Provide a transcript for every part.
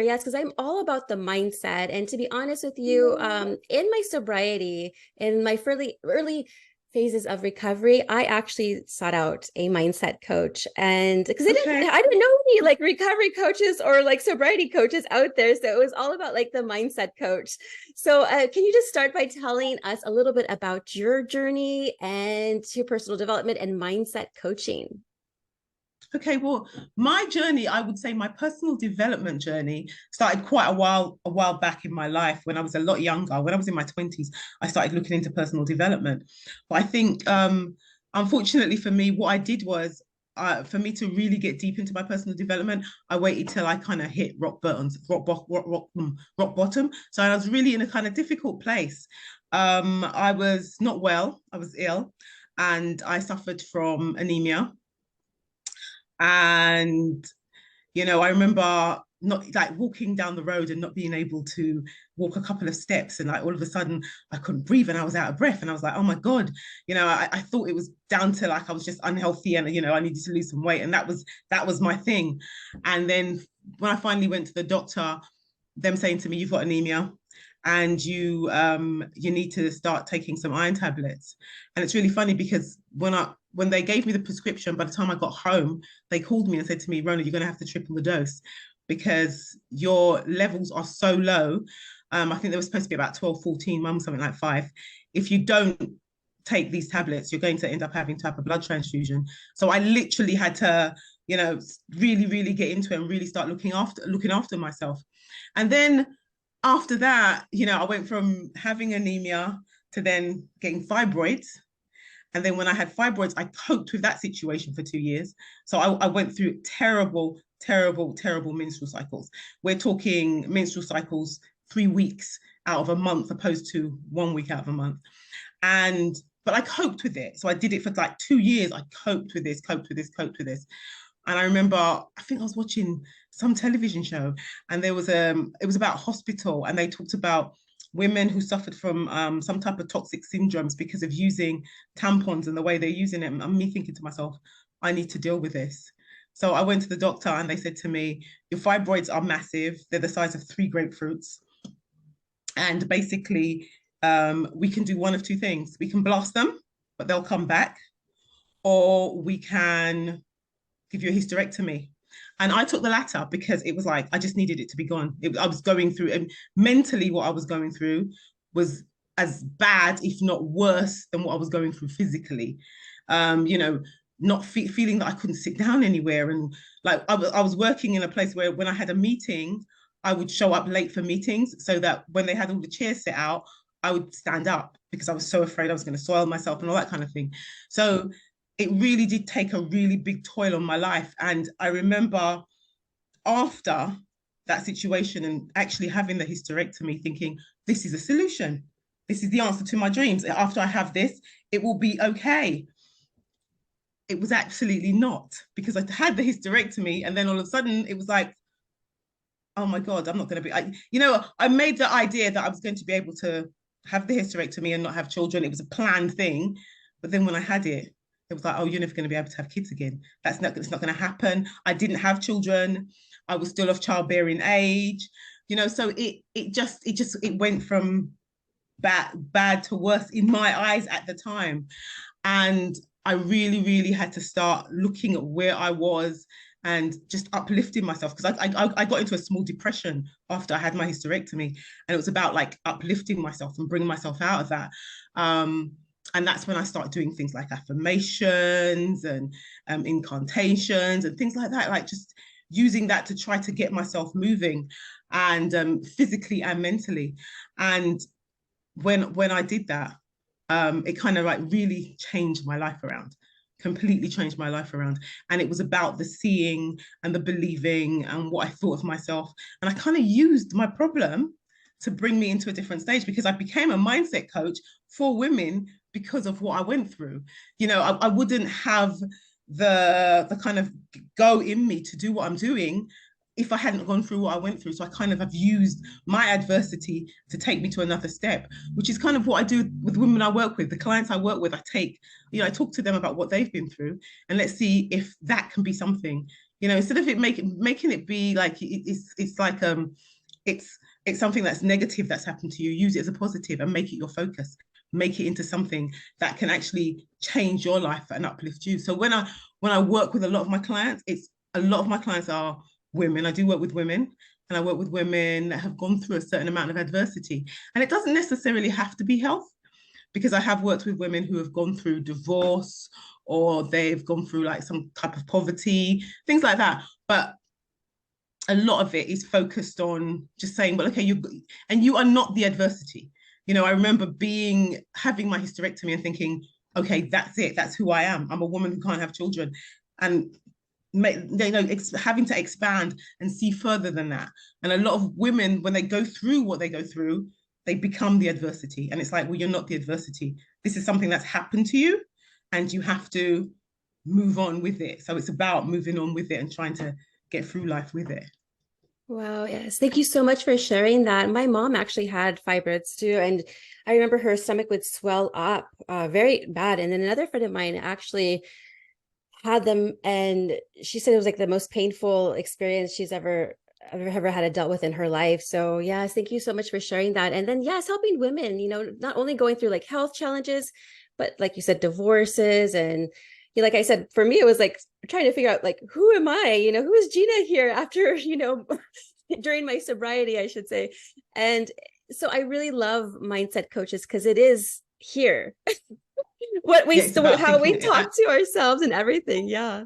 Yes, because I'm all about the mindset. And to be honest with you, in my sobriety, in my early phases of recovery, I actually sought out a mindset coach. And because Okay. I didn't know any like recovery coaches or like sobriety coaches out there. So it was all about like the mindset coach. So can you just start by telling us a little bit about your journey and to personal development and mindset coaching? Okay, well, my journey, I would say my personal development journey started quite a while back in my life when I was a lot younger. When I was in my 20s, I started looking into personal development. But I think unfortunately for me, what I did was for me to really get deep into my personal development, I waited till I kind of hit rock bottom. So I was really in a kind of difficult place. I was not well, I was ill, and I suffered from anemia. And I remember not like walking down the road and not being able to walk a couple of steps, and like all of a sudden I couldn't breathe and I was out of breath, and I was like, oh my god, I thought it was down to like I was just unhealthy, and I needed to lose some weight, and that was my thing. And then when I finally went to the doctor, them saying to me, you've got anemia and you need to start taking some iron tablets. And it's really funny because when they gave me the prescription, by the time I got home, they called me and said to me, Rhona, you're going to have to triple the dose because your levels are so low. I think they were supposed to be about 12, 14, mum, something like 5. If you don't take these tablets, you're going to end up having to have a blood transfusion. So I literally had to, really, really get into it and really start looking after myself. And then after that, I went from having anemia to then getting fibroids. And then when I had fibroids, I coped with that situation for 2 years. So I went through terrible, terrible, terrible menstrual cycles. We're talking menstrual cycles 3 weeks out of a month, opposed to 1 week out of a month. But I coped with it. So I did it for like 2 years. I coped with this, coped with this, coped with this. And I remember, I think I was watching some television show, and it was about hospital, and they talked about women who suffered from some type of toxic syndromes because of using tampons and the way they're using it. And me thinking to myself, I need to deal with this. So I went to the doctor, and they said to me, your fibroids are massive. They're the size of 3 grapefruits. And basically, we can do one of two things. We can blast them, but they'll come back, or we can give you a hysterectomy. And I took the latter because it was like I just needed it to be gone. I was going through, and mentally, what I was going through was as bad, if not worse, than what I was going through physically. Um, you know, not feeling that I couldn't sit down anywhere, and like I was working in a place where when I had a meeting, I would show up late for meetings so that when they had all the chairs set out, I would stand up because I was so afraid I was going to soil myself and all that kind of thing. So it really did take a really big toll on my life. And I remember after that situation and actually having the hysterectomy, thinking, this is a solution. This is the answer to my dreams. After I have this, it will be okay. It was absolutely not, because I had the hysterectomy, and then all of a sudden it was like, oh my God, I'm not going to be, I made the idea that I was going to be able to have the hysterectomy and not have children. It was a planned thing. But then when I had it, it was like, oh, you're never going to be able to have kids again. It's not going to happen. I didn't have children. I was still of childbearing age, so it went from bad to worse in my eyes at the time. And I really, really had to start looking at where I was and just uplifting myself, because I got into a small depression after I had my hysterectomy, and it was about like uplifting myself and bringing myself out of that. And that's when I started doing things like affirmations and incantations and things like that, like just using that to try to get myself moving, and physically and mentally. And when I did that, it kind of like really changed my life around, completely changed my life around. And it was about the seeing and the believing and what I thought of myself. And I kind of used my problem to bring me into a different stage, because I became a mindset coach for women because of what I went through. I wouldn't have the kind of go in me to do what I'm doing if I hadn't gone through what I went through. So I kind of have used my adversity to take me to another step, which is kind of what I do with women I work with, the clients I work with. I talk to them about what they've been through, and let's see if that can be something, You know, instead of it making it be like it's like it's something that's negative that's happened to you, use it as a positive and make it your focus. Make it into something that can actually change your life and uplift you. So when I work with a lot of my clients, it's a lot of my clients are women. I do work with women, and I work with women that have gone through a certain amount of adversity. And it doesn't necessarily have to be health, because I have worked with women who have gone through divorce, or they've gone through like some type of poverty, things like that. But a lot of it is focused on just saying, well, okay, you are not the adversity. You know, I remember having my hysterectomy and thinking, okay, that's it. That's who I am. I'm a woman who can't have children. And having to expand and see further than that. And a lot of women, when they go through what they go through, they become the adversity. And it's like, well, you're not the adversity. This is something that's happened to you, and you have to move on with it. So it's about moving on with it and trying to get through life with it. Wow, yes. Thank you so much for sharing that. My mom actually had fibroids too. And I remember her stomach would swell up very bad. And then another friend of mine actually had them, and she said it was like the most painful experience she's ever had dealt with in her life. So yes, thank you so much for sharing that. And then yes, helping women, not only going through like health challenges, but like you said, divorces. And like I said, for me, it was like trying to figure out like, who am I? Who is Gina here after, during my sobriety, I should say. And so I really love mindset coaches because it is here. How we talk to ourselves and everything. Yeah.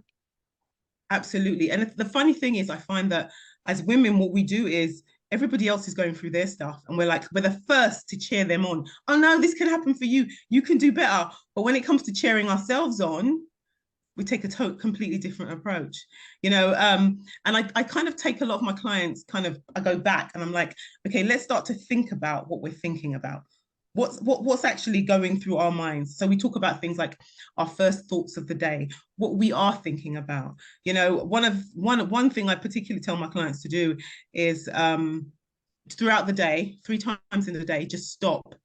Absolutely. And the funny thing is, I find that as women, what we do is everybody else is going through their stuff, and we're the first to cheer them on. Oh no, this can happen for you. You can do better. But when it comes to cheering ourselves on, we take a completely different approach, and I kind of take a lot of my clients I go back and I'm like, okay, let's start to think about what we're thinking about. What's actually going through our minds. So we talk about things like our first thoughts of the day, what we are thinking about. One thing I particularly tell my clients to do is throughout the day, 3 times in the day, just stop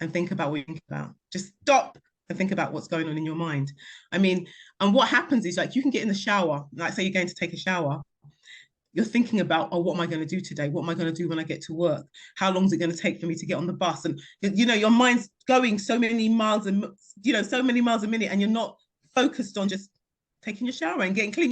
and think about what you think about. Just stop and think about what's going on in your mind. I mean, and what happens is, like, you can get in the shower, like say you're going to take a shower, you're thinking about, oh, what am I going to do today? What am I going to do when I get to work? How long is it going to take for me to get on the bus? And your mind's going so many miles a minute, and you're not focused on just taking your shower and getting clean.